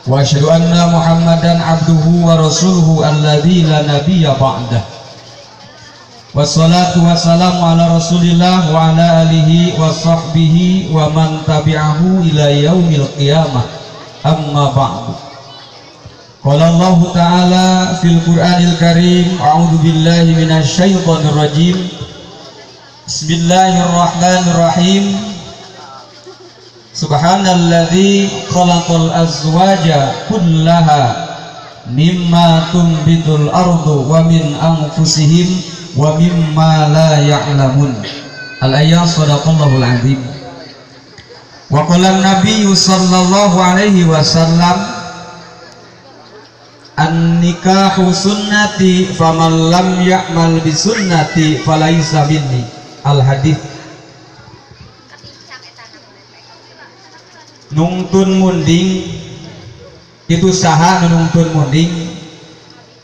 wa asyhadu anna Muhammadan abduhu wa rasuluhu alladzi la nabiyya ba'dah. Wassalatu wassalamu ala Rasulillah wa ala alihi wa sahbihi wa man tabi'ahu ila yaumil qiyamah. Amma ba'du. Qala Allah Ta'ala fil Qur'anil Karim, a'udzu billahi minasy syaithanir rajim. Bismillahirrahmanirrahim. Subhanalladzi khalaqal azwaja kullaha mimma tunbitul ardu wa min anfusihim wa mimma la ya'lamun. Al-ayat sadaqallahul azim. Wa qala an-nabiy sallallahu alaihi wasallam, an-nikahu sunnati faman lam ya'mal bi sunnati falaysa minni. Al-hadits. Nungtun munding itu saha nungtun munding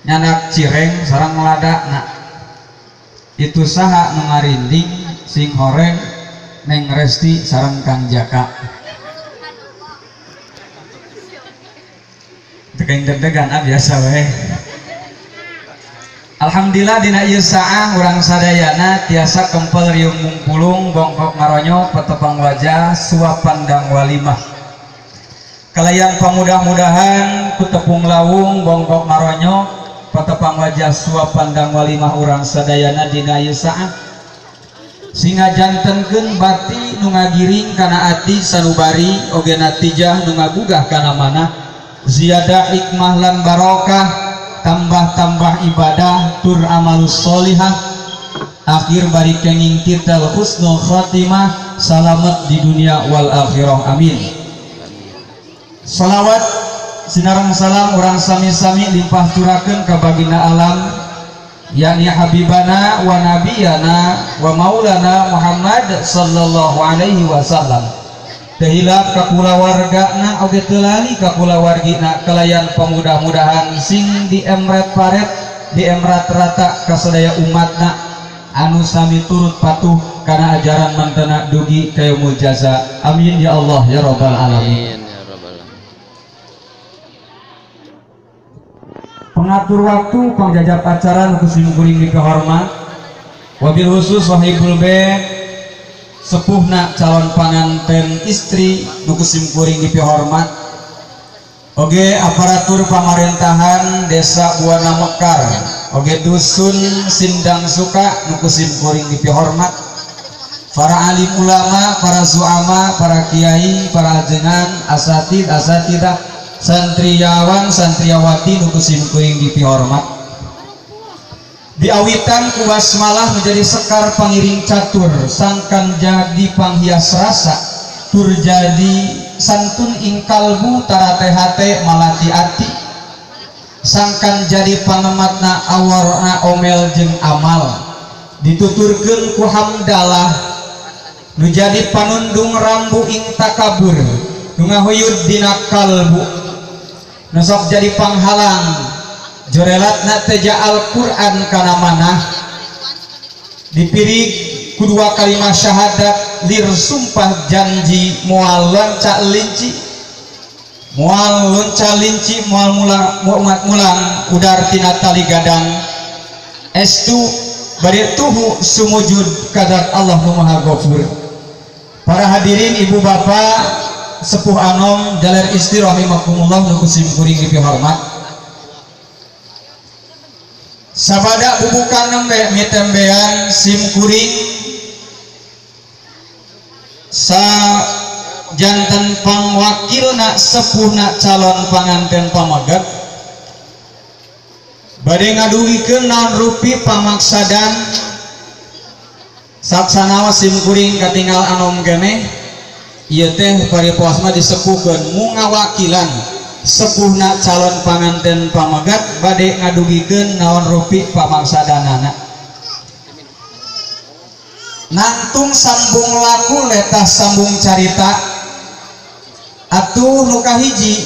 nyanak cireng sareng ladakna itu saha nu ngarinding sing horeng Neng Resti sareng Kang Jaka. Tekeng deg-degan biasa we. Alhamdulillah dina ieu saah urang sadayana tiasa kempel riung mungpulung bongkok ngaronyo petepang wajah suap pandang walimah. Kalayan pamudah-mudahan kutepung lawung bongkok ngaronyo petepang wajah suap pandang walimah urang sadayana dina ieu saah singa jantenkeun bati nu ngagiring kana ati sanubari oge natijah nu ngagugah kana manah ziyadah hikmah lan barokah tambah-tambah ibadah tur amalus sholihah akhir bari kenging kita husnul khatimah salamet di dunia wal akhirah amin. Salawat sinareng salam urang sami-sami limpah turakeun ka baginda alam yakni habibana wa nabiyana wa maulana Muhammad sallallahu alaihi wasallam. Tehilap ka kulawargana oge teu lali ka kulawargina kalayan pamudah-mudahan sing diemret paret diemrat rata ka sadaya umatna anu sami turut patuh kana ajaran mantena dugi ka yaumul jaza. Amin ya Allah ya rabbal alamin. Pengatur waktu pengjajab acara nuku simkuring dikehormat wabil khusus wahibul bed sepuhna calon panganten istri nuku simkuring dikehormat oge aparatur pamerintahan desa Buana Mekar oge dusun Sindang Suka nuku simkuring dikehormat para alim ulama, para zuama, para kiai, para ajengan, asatid, asatidah, santriawan santriawati nuku simkuring dipihormat diawitan ku basmalah menjadi sekar pangiring catur sangkan jadi panghias rasa tur jadi santun ing kalbu taratehate malati ati sangkan jadi pangematna awarna omel jeung amal dituturkeun ku hamdalah nu jadi panundung rambu ing takabur nu ngahuyud dina kalbu nusok jadi panghalang jorelatna teja Al-Quran kana manah dipirik kedua kalimat syahadat lir sumpah janji mual lonca linci mual mulang udar tina tali gadang estu bari tuhu sumujud kadar Allah nu Maha Ghafur. Para hadirin ibu bapak sepuh anom jalan istri rahimakumullah nuku simkuring dipihormat sabada bubukan nembe mitembean simkuring sa janten pangwakilna sepuhna calon panganten pamagat bade ngaduhikeun naon rupi pamaksadan saksanawa simkuring katinggal anom keneh ieu teh pariposna disepuhkeun mungawakilan sepuhna calon panganten pamagat bade ngadugikeun naon rupi pamaksadanana nangtung sambung laku letah sambung carita atuh nu kahiji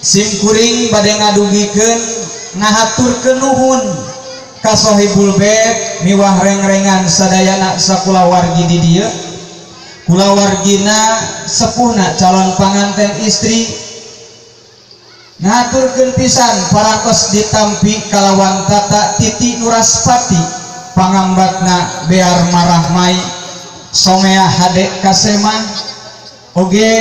simkuring bade ngadugikeun ngahaturkeun nuhun ka sohibul bait miwah reng-rengan sadayana sakulawargi di dieu kulawargina sepuhna calon panganten istri ngaturkeun pisan parantos ditampi kalawan tata Titi Nuraspati pangambatna bear marahmai somea hadek kasema oge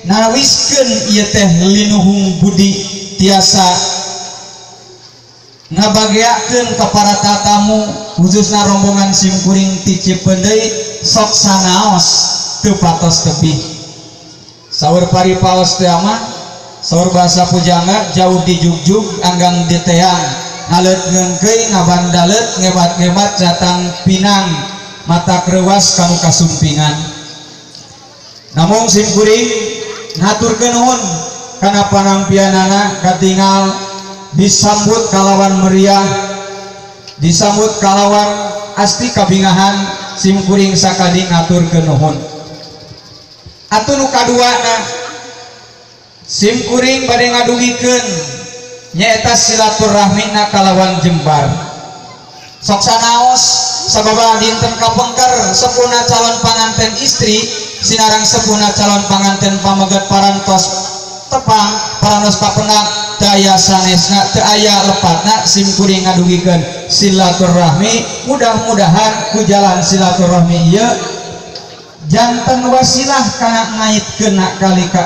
nawiskeun ieu teh linuhung budi tiasa ngabageakeun ka para tatamu khususna rombongan simkuring ti Cipeundeuy sok sanaos teu patos tebih saur paripaos teh mah saur bahasa pujangga jauh di jugjug anggang di teang ngalet ngeungkeuy ngabandalet ngebat-ngebat datang pinang mata kreuwas kamu kasumpingan namung simkuring ngaturkeun nuhun kana panampianana katingal disambut kalawan meriah disambut kalawan asti kabingahan simkuring sakadi ngaturkeun nuhun atuh nu kaduana simkuring bade ngadugikeun nyaeta silaturahmina kalawan jembar sok sanaos sababa dinten kapengker sepuna calon panganten istri sinarang sepuna calon panganten pamegat parantos tepang parantos kapendak daya sanesna teu aya lepatna simkuring ngadugikeun silaturahmi mudah-mudahan ku jalan silaturahmi ieu janten wasilah kana ngaitkeun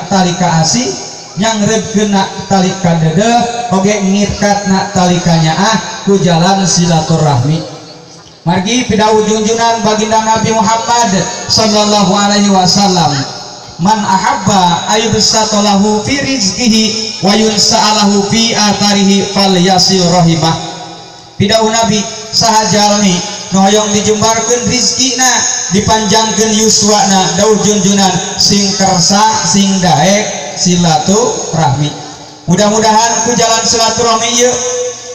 tali kaasih nyangreudkeun tali kadedeh oge ngirkatna tali kanyaah ku jalan silaturahmi margi pidawuh junjunan baginda Nabi Muhammad sallallahu alaihi wasallam man ahabba ayyubsatalahu fi rizqihi wa yunsa'alahu fi atharihi falyasil rahimah pidawuh Nabi saha jalmi nu hoyong dijembarkeun rizkina dipanjangkeun yuswana dawuh junjunan sing kersa sing daek silaturahmi mudah-mudahan ku jalan silaturahmi ieu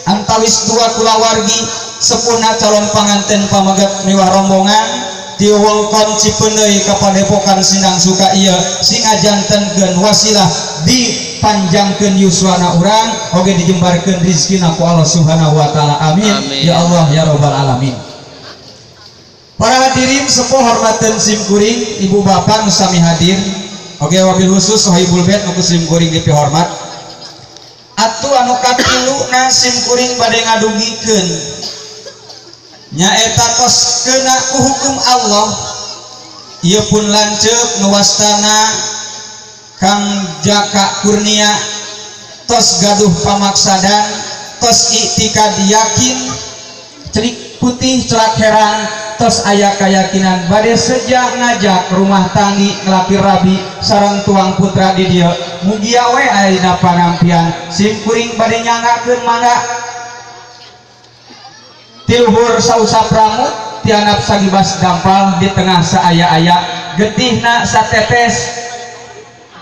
antawis dua kulawargi sepuna calon panganten pamegat miwah rombongan di wewengkon Cipeundeuy ka Padepokan Sindang Suka ieu sing ngajantenkeun wasilah dipanjangkeun yuswana urang oge dijembarkeun rizkina ku Allah Subhanahu wa taala amin. Ya Allah ya rabbal alamin. Para hadirin sepuh hormateun simkuring ibu bapak nu sami hadir oge wabil khusus sahibul bait nu simkuring dipi hormat atuh anu katiluna simkuring bade ngadugikeun nyaeta tos keuna ku hukum Allah ieu pun lanceuk nu wastana Kang Jaka Kurnia tos gaduh pamaksadan tos iktikad yakin cerik putih celak heran tos aya kayakinan bade sejak ngajak rumah tanggi ngelapir rabi sareng tuang putra di dieu mugia we ayeuna panampian simkuring bade nyanggakeun mangga tiluhur sausa pramut tianap sagibas dampal di tengah saaya-aya getihna satetes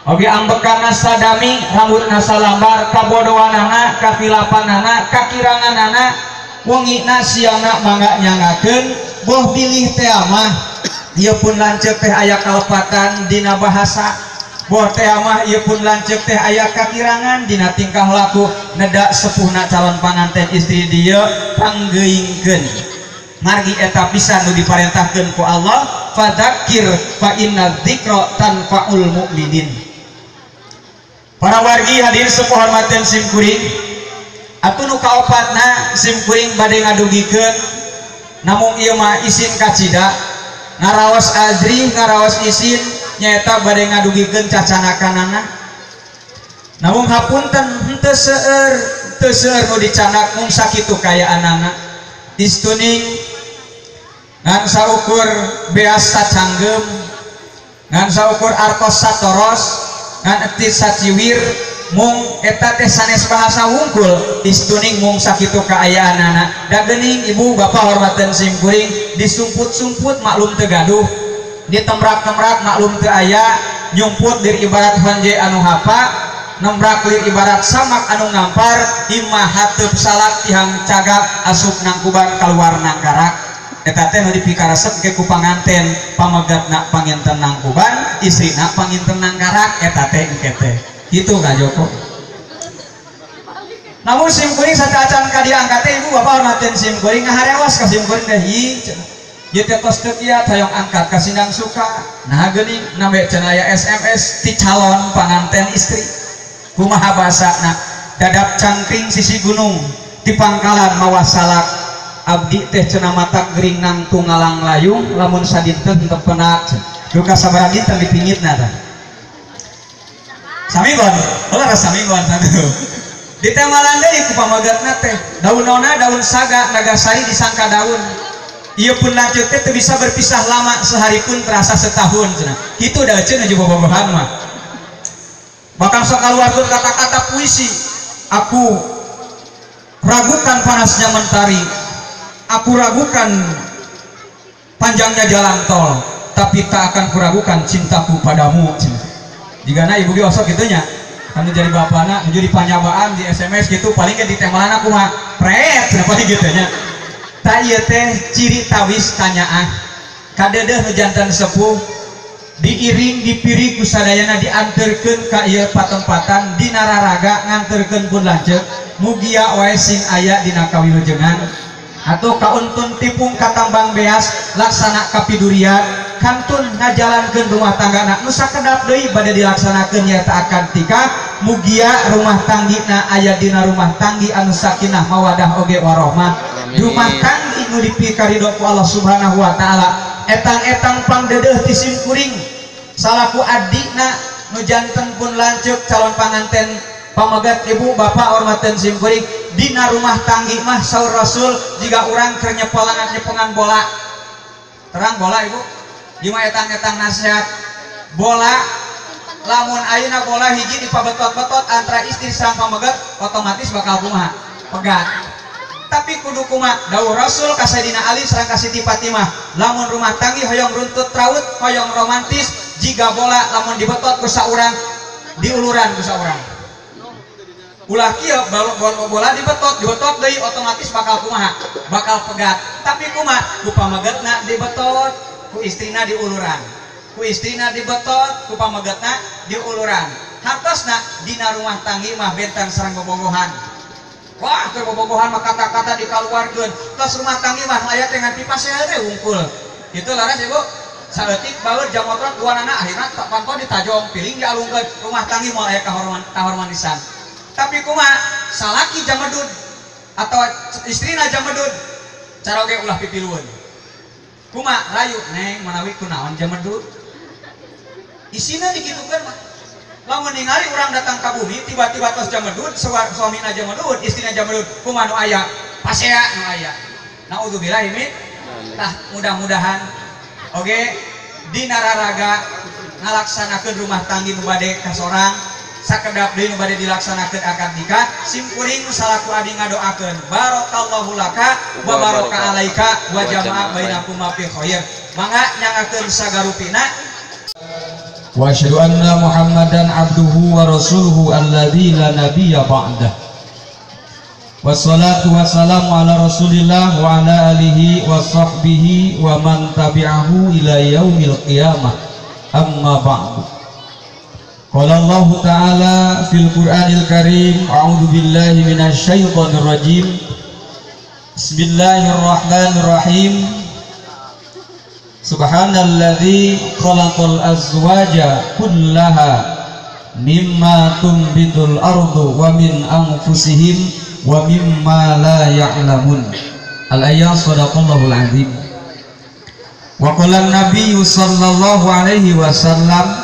oge ambekanna sadami rambutna salambar kabodohanana kakilapanana kakiranganana wengina siangna mangga nyanggakeun boh bilih teh mah ieu pun lanceuk teh aya kalepatan dina bahasa boh teh mah ieu pun lanceuk teh aya kakirangan dina tingkah laku nedak sepuhna calon panganten istri dieu panggeuingkeun margi eta pisan nu diparentahkeun ku Allah fadzakir fa inna dzikra tanfaul mukminin. Para wargi hadir sepuh hormateun simkuring atuh nu kaopatna simkuring bade ngadugikeun namung ieu mah isin kacida ngaraos azri ngaraos isin nyaeta bade ngadugikeun cacanakanana namung hapunten henteu seueur nu dicanak mung sakitu kayaanana istuning ngan saukur beas sacanggem ngan saukur artos satoros ngan etis saciwir mung eta teh sanes bahasa wungkul istuning mung sakitu kaayaanana da geuning ibu bapak hormateun simkuring disumput-sumput maklum teu gaduh ditembrak-tembrak maklum teu aya nyumput dir ibarat honje anu hapa nembrak lir ibarat samak anu ngampar imah hateup salak tihang cagak asup nangkuban kaluar nangkarak eta teh nu dipikaresep ke ku panganten pamegatna panginten nangkuban istrina panginten nangkarak eta teh engke teh gitu Kak Joko. Namun simkuring sataacan ka diangkat teh ibu bapak hormateun simkuring ngaharewas ka simkuring teh ieu teh tos teu kieu hayong angkat ka Sindang Suka nah geuning nambe cenah aya SMS ti calon panganten istri kumaha basana dadap cangkring sisi gunung di pangkalan mawa salak abdi teh cenah mata gering nang tunggalang layung lamun sadinten teu penak duka sabaraha dinten di pingitna tah saminggon ulah saminggon satu di temalan deui ku pamagatna teh daunna daun saga nagasari disangka daun ieu pun lanceuk teh teu bisa berpisah lama sehari pun terasa setahun cenah kitu da cenah jeung bobogohan mah bakal sok kaluarkeun kata-kata puisi aku ragukan panasnya mentari aku ragukan panjangnya jalan tol tapi tak akan kuragukan cintaku padamu jigana ibu ge osok gitunya anu jadi bapana jadi panyabaan di SMS gitu paling ke di temalan aku mah pret kenapa gitunya tak ieu teh ciri tawis kanyaah kadeudeung nu janten sepuh diiring dipiri ku sadayana dianterkeun ka ieu patempatan dina raraga nganterkeun pun lanceuk mugia wae sing aya dina kawilujengan atau kauntun tipung katambang beas laksana kapidurian kantun ngajalankeun rumah tanggana nu sakedap deui bade dilaksanakeun nya teu akan tika mugia rumah tanggina aya dina rumah tanggi anu sakinah mawadah oge warahmah rumah tanggi nu dipikaridho ku Allah Subhanahu wa taala etang-etang pangdeudeuh ti simkuring salaku adina nu janten pun lanceuk calon panganten pamagat ibu bapak hormaten simkuring dina rumah tanggi mah saur Rasul jika orang keur nyepengan bola terang bola ibu di mah etang-etang nasihat bola lamun ayeuna bola hiji dipabetot-betot antara istri sareng pamagat otomatis bakal kumaha pegat tapi kudu kumaha dawuh Rasul ka Sayyidina Ali sareng ka Siti Fatimah lamun rumah tanggi hoyong runtut raut hoyong romantis jika bola lamun dibetot ku saurang diuluran ku saurang ulah kieu bola dibetot deui otomatis bakal kumaha bakal pegat tapi kumaha ku pamagetna dibetot ku istrina diuluran ku istrina dibetot ku pamagetna diuluran hartosna dina rumah tanggi mah benten sareng bobogohan wah keur bobogohan mah kata-kata dikaluarkeun tos rumah tanggi mah aya teh ngan pipasea teh hungkul kitu laras ibu saeutik baeur jam motor duanana akhirna pantau ditajong piling dialungkeun rumah tanggi moal aya kahormatisan tapi kumaha salaki jamedud atau istrina jamedud cara oge ulah pipilueun kumaha rayu neng manawi kunaon jamedud isina dikitukeun mah lamun ningali urang datang ka bumi tiba-tiba tos jamedud suamina jamedud istrina jamedud kumaha nu aya pasea nu aya naudzubillah min tah mudah-mudahan oge dina raraga ngalaksanakeun rumah tanggi nu bade kasorang sakedap deui nu bade dilaksanakeun akad nikah simkuring salaku adi ngadoakeun barakallahu laka wa baraka alaika wa jama'a bainakuma fi khair mangga nyangakeun sagarupina wa asyhadu anna muhammadan abduhu wa rasuluhu alladzi la nabiyya ba'dah wassalatu wassalamu ala rasulillah wa ala alihi wa sahbihi wa man tabi'ahu ila yaumil qiyamah amma ba'du qala Allah ta'ala fil Qur'anil Karim a'udzu billahi minasy syaithanir rajim bismillahirrahmanirrahim subhanalladzi khalaqal azwaja kullaha mimma tunbitul ardu wa min anfusihim wa mimma la ya'lamun al-ayat sadaqallahul azim wa qala an-nabiy sallallahu alaihi wasallam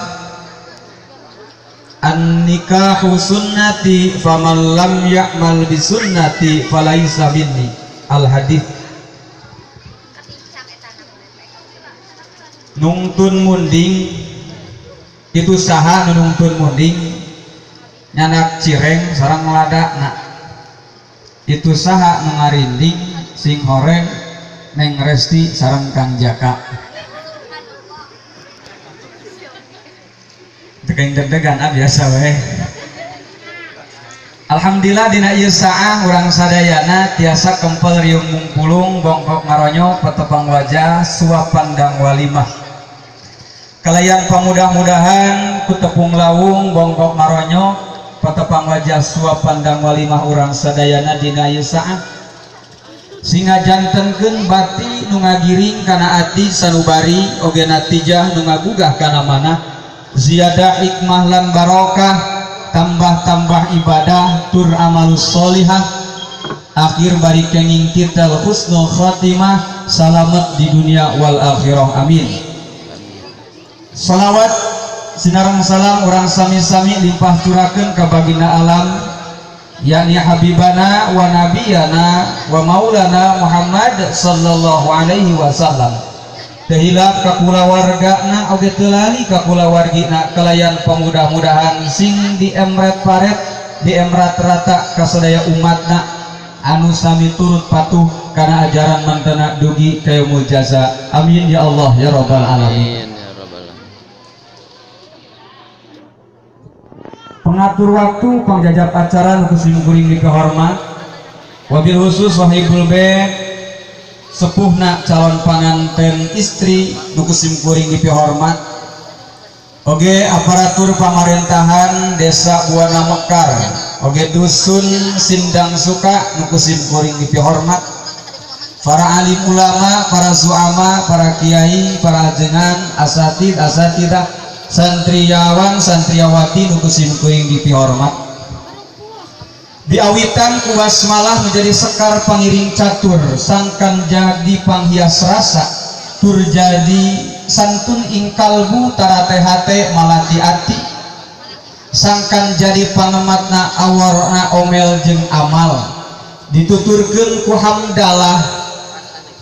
an-nikahu sunnati faman lam ya'mal bi sunnati falaisa minni al-hadits nungtun munding itu saha nungtun munding nyanak cireng sareng ladakna itu saha nu ngarinding sing horeng neng Resti sareng Kang Jaka tegang deg-degan biasa we alhamdulillah dina ieu saah urang sadayana tiasa kempel riung mungpulung bongkok ngaronyo petepang wajah suap pandang walimah kalayan pamudah-mudahan ku tepung lawung bongkok ngaronyo petepang wajah suap pandang walimah urang sadayana dina ieu saah singa jantenkeun bati nu ngagiring kana ati sanubari oge natijah nu ngagugah kana manah ziyadah hikmah lan barokah tambah-tambah ibadah tur amalus solihah akhir bari kenging kita husnul khatimah salamet di dunia wal akhirah amin. Salawat sinarang salam orang sami-sami limpah curakeun ka baginda alam yakni habibana wa nabiyana wa maulana Muhammad sallallahu alaihi wasallam. Tehilap ka kulawargana oge teu lali ka kulawargina kalayan pamudah-mudahan sing diemret paret diemrat rata ka sadaya umatna anu sami turut patuh kana ajaran mantena dugi ka yaumul jaza. Amin ya Allah ya rabbal alamin. Pengatur waktu pengjajab acara nu kusim kuring dikahormat wabil khusus wahibul bait sepuhna calon panganten istri nu kusim kuring dipihormat oge aparatur pamerintahan desa Buana Mekar oge dusun Sindang Suka nu kusim kuring dipihormat para alim ulama, para zuama, para kiai, para ajengan, asatid, asatidah, santriawan, santriawati nu kusim kuring dipihormat. Diawitan ku basmalah menjadi sekar pangiring catur sangkan jadi panghias rasa tur jadi santun ing kalbu tarate hate malati ati sangkan jadi pangematna awarna omel jeung amal dituturkeun ku hamdalah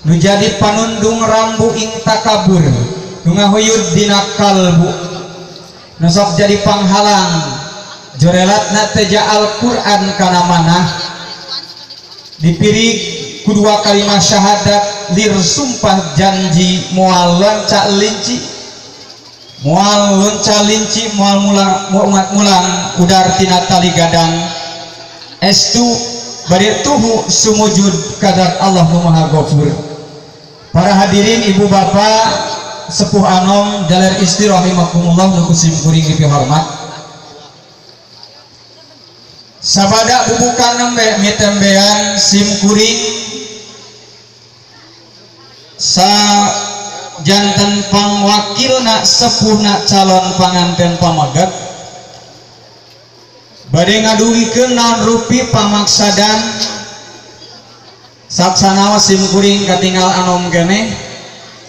nu jadi panundung rambu ing takabur nu ngahuyud dina kalbu nu sok jadi panghalang jorelatna teja Al-Quran kana manah dipirik kedua kalimat syahadat lir sumpah janji moal lonca linci moal mulang udar tina tali gadang estu bari tuhu sumujud kadar Allah Maha Ghafur. Para hadirin ibu bapak sepuh anom dalar istri rahimakumullah nu kusim kuring dipihormat. Sabada bubukan nembe mitembean sim kuring sa janten pangwakilna sepuhna calon panganten pamagat bade ngadugikeun naon rupi pamaksadan saksanawa sim kuring katinggal anom keneh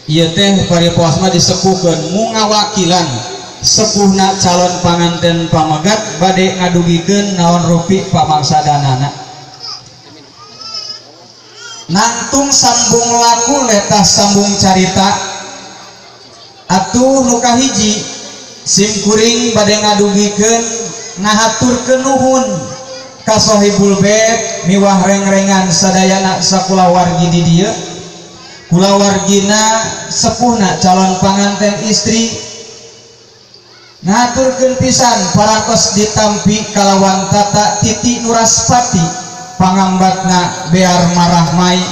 ieu teh pariposna disepuhkeun mu ngawakilan sepuhna calon panganten pamagat bade ngadugikeun naon rupi pamaksadanana nangtung sambung laku letah sambung carita atuh nu kahiji sim kuring bade ngadugikeun ngahaturkeun nuhun ka sahibul bait miwah reng-rengan sadayana sakulawargi di dieu kulawargina sepuhna calon panganten istri ngaturkeun pisan parantos ditampi kalawan tata Titi Nuraspati pangambatna bear marahmai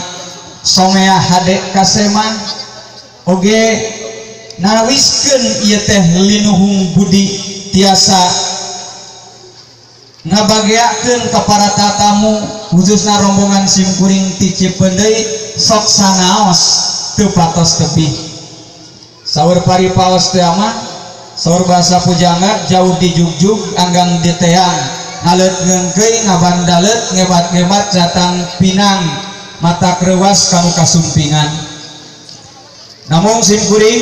somea hade kaseman oge nawiskeun ieu teh linuhung budi tiasa ngabageakeun ka para tatamu khususna rombongan sim kuring ti Cipeun deui sok sanaos teu patos tepih saur paripaos teu amah saur bahasa pujangat jauh di jugjug anggang di teang ngalet ngengkei ngabandalet ngebat-ngebat datang pinang mata krewas kanu kasumpingan namun sim kuring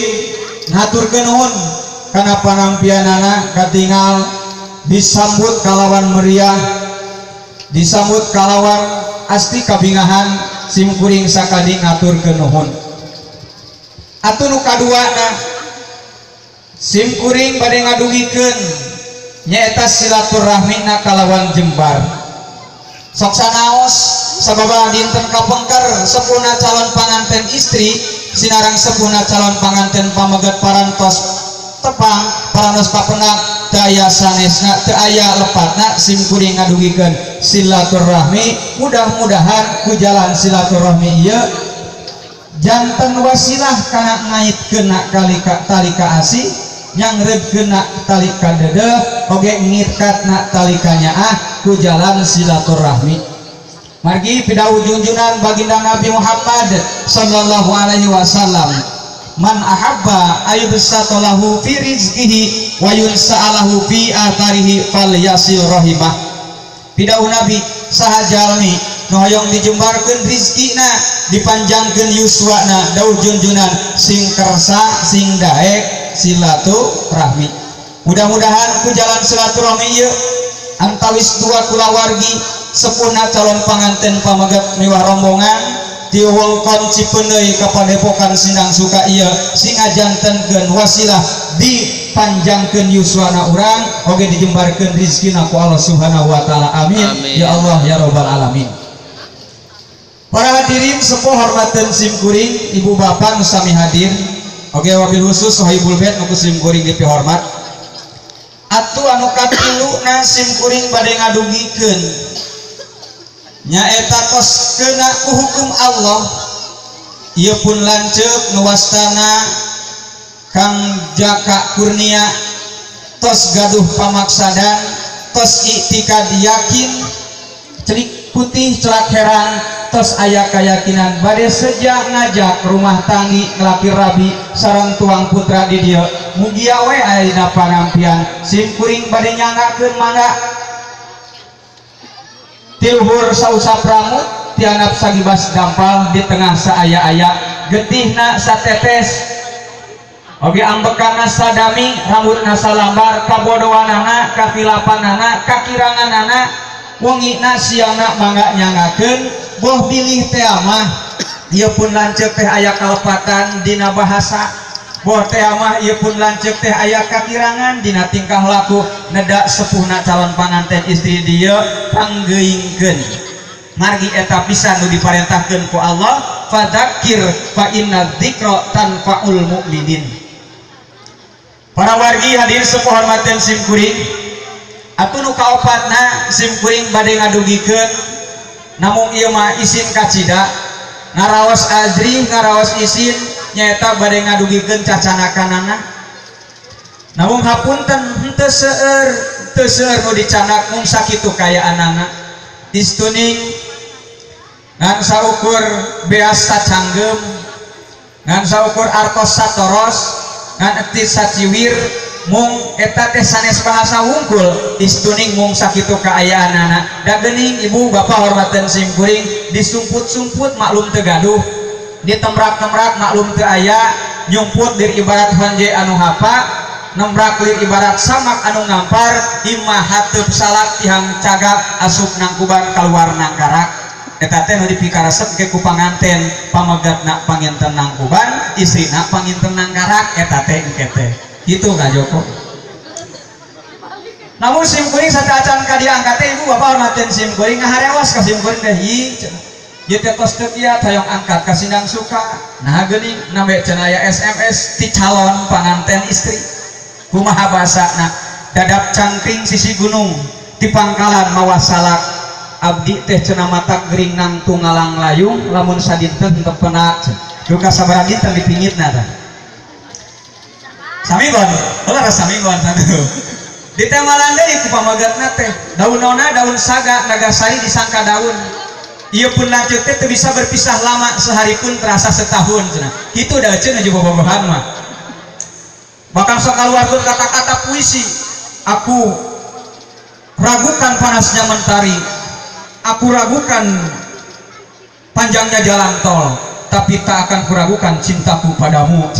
ngaturkeun nuhun kana panampianana katingal disambut kalawan meriah disambut kalawan asti kabingahan sim kuring sakadi ngaturkeun nuhun atuh nu kaduana sim kuring bade ngadugikeun nyaeta silaturahmina kalawan jembar sok sanaos sababa dinten kapengker sepuhna calon panganten istri sinarang sepuhna calon panganten pamagat parantos tepang parantos papendak daya sanesna teu aya lepatna sim kuring ngadugikeun silaturahmi mudah-mudahan ku jalan silaturahmi ieu janten wasilah kana ngaitkeun tali ka asih nyangreud kena tali kadede oge ngikatna tali kanyaah ku jalan silaturahmi margi pidawuh junjunan baginda Nabi Muhammad sallallahu alaihi wasallam man ahabba ayyubsatalahu fi rizqihi wa yunsa'alahu fi atharihi falyasil rahimah. Pidauh Nabi sahajalmi nu hoyong dijembarkeun rizkina dipanjangkeun yuswana dauh junjunan sing kersa sing daek silaturahmi. Mudah-mudahan ku jalan silaturahmi ieu antawis dua kulawargi sepuhna calon panganten pamagat miwah rombongan di wongkon Cipeundeui ka Padepokan Sindang Suka ieu sing ngajantenkeun wasilah dipanjangkeun yuswana urang oge dijembarkeun rizkina ku Allah Subhanahu wa taala. Amin. Amin ya Allah ya rabbal alamin. Para hadirin sepuh hormateun simkuring ibu bapak nu sami hadir oge wabil khusus sahibul bait nu simkuring dipi hormat atuh anu katiluna simkuring bade ngadugikeun nyaeta tos kena ku hukum Allah ieu pun lanceuk nuwastana Kang Jaka Kurnia tos gaduh pamaksadan tos iktikad yakin cerik putih celak heran tos aya keyakinan bade sejak ngajak rumah tanggi ngelapir rabi sareng tuang putra di dieu mugia we aya pangampian simkuring bade nyanggakeun mangga tiluhur sausa pramut tianap sagibas dampal di tengah saaya-aya getihna satetes oge ambekana sadami rambutna salambar kabodohanana kafilapanana kakiranganana wongina siangna mangga nyangakeun boh pilih teh mah ieu pun lanceuk teh aya kalepatan dina bahasa boh teh mah ieu pun lanceuk teh aya kakirangan dina tingkah laku nedak sepuhna calon panganten istri dieu panggeuingkeun margi eta pisan nu diparentahkeun ku Allah fadzakir fa inna dzikra tanfaul mukminin. Para wargi hadir sepuh hormateun simkuring atuh nu kaopatna simkuring bade ngadugikeun namung ieu mah isin kacida ngaraos azri ngaraos isin nyaeta bade ngadugikeun cacanakanana namun hapunten henteu seueur nu dicanak mung sakitu kayaanana istuning ngan saukur beas sacanggem ngan saukur artos satoros ngan etis saciwir mung eta teh sanes bahasa wungkul istuning mung sakitu kaayaanana da geuning ibu bapak hormateun simkuring disumput-sumput maklum teu gaduh ditembrak-tembrak maklum teu aya nyumput dir ibarat honje anu hapa nembrak lir ibarat samak anu ngampar imah hateup salak tihang cagak asup nangkuban kaluar nangkarak eta teh nu dipikaresep ke ku panganten pamegatna panginten nangkuban istrina panginten nangkarak eta teh engke teh kitu Kak Joko. Namun simkuring sataacan ka diangkat teh ibu bapak hormateun simkuring ngaharewas ka simkuring teh ieu teh tos teu kiat hayong angkat ka Sindang Suka nah geuning nambe cenah aya SMS ti calon panganten istri kumaha basana dadap cangkring sisi gunung ti pangkalan mawa salak abdi teh cenah matak gering nang tunggalang layung lamun sadinten teu penak duka sabaraha dinten dipingitna tah samigon ulah samigon aduh di temalan deui ku pamagatna teh daunna daun saga nagasari disangka daun ieu pun lanceuk teh teu bisa berpisah lama sehari pun terasa setahun cenah kitu da cenah jeung bobogohan mah bakal sok kaluarkeun kata-kata puisi aku ragukan panasnya mentari aku ragukan panjangnya jalan tol tapi tak akan kuragukan cintaku padamu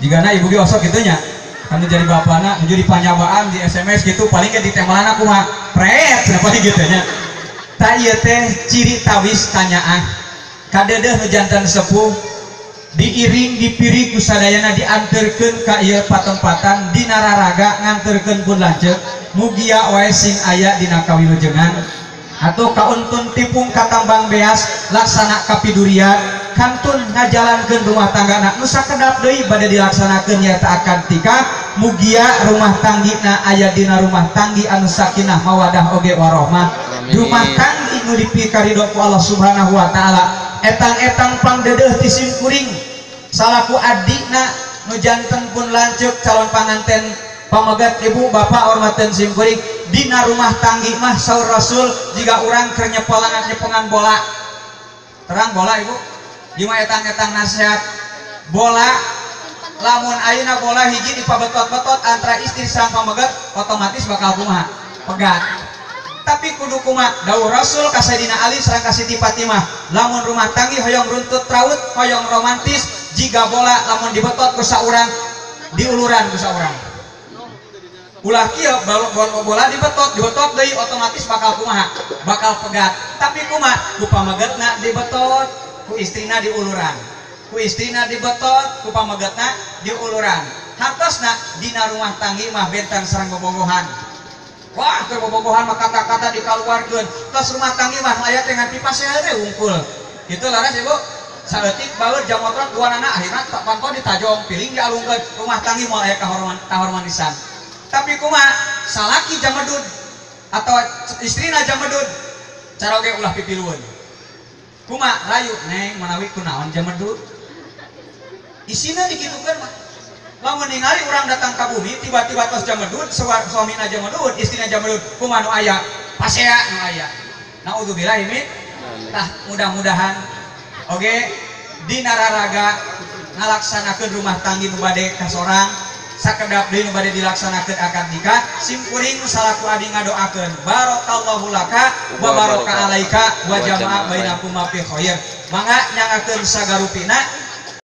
jigana ibu ge osok kitunya anu jadi bapana nu jadi panyabaan di SMS gitu paling ge ditemalan aku mah pret cenah paling kitu nya ta ieu teh ciri tawis tanyaan kadeudeung nu janten sepuh diiring dipiri ku sadayana dianterkeun ka ieu patempatan dina raraga nganterkeun pun lanceuk mugia wae sing aya dina kawilujengan atuh kauntun tipung katambang beas laksana kapidurian kantun ngajalankeun rumah tanggana nu sakedap deui bade dilaksanakeun nyaeta akan tika mugia rumah tanggina aya dina rumah tanggi anu sakinah mawadah oge warahmah rumah tanggi nu dipikaridho ku Allah Subhanahu wa taala etang-etang pangdedeuh ti simkuring salaku adikna nu janten pun lanceuk calon panganten pamegat ibu bapak hormateun simkuring dina rumah tanggi mah saur Rasul jika urang keur nyepengan bola terang bola ibu jima etang-etang nasihat bola lamun ayeuna bola hiji dipabetot-betot antara istri sareng pamegat otomatis bakal kumaha pegat. Tapi kudu kumaha dawuh Rasul ka Sayyidina Ali sareng ka Siti Fatimah, lamun rumah tanggi hoyong runtut raut hoyong romantis jika bola lamun dibetot ku saurang diuluran ku saurang ulah kieu bola dibetot deui otomatis bakal kumaha bakal pegat. Tapi kumaha ku pamegatna dibetot ku istrina diuluran, ku istrina dibetot ku pamegatna diuluran. Hartosna dina rumah tanggi mah benten sareng bobogohan. Wah, keur bobogohan mah kata-kata dikaluarkeun. Tos rumah tanggi mah aya teh ngan pipasea teh wungkul. Kitu laras Ibu. Saeutik baeur jam motor duanana akhirna pantau ditajong piring dialungkeun. Rumah tanggi moal aya kahormatisan. Tapi kumaha salaki jamedud atau istrina jamedud cara oge ulah pipilueun. Kumaha rayu neng manawi kunaon jamedud. Isina dikitukeun mah. Lamun ningali urang datang ka bumi tiba-tiba tos jamedud suamina jamedud istrina jamedud kumaha nu aya pasea nu aya. Naudzubillah ini tah mudah-mudahan oge dina raraga ngalaksanakeun rumah tanggi nu bade kasorang sakedap deui nu bade dilaksanakeun akad nikah simkuring salaku adi ngadoakeun barakallahu laka wa baraka alaika wa jama'a bainakum fi khair. Mangga nyangakeun sagarupina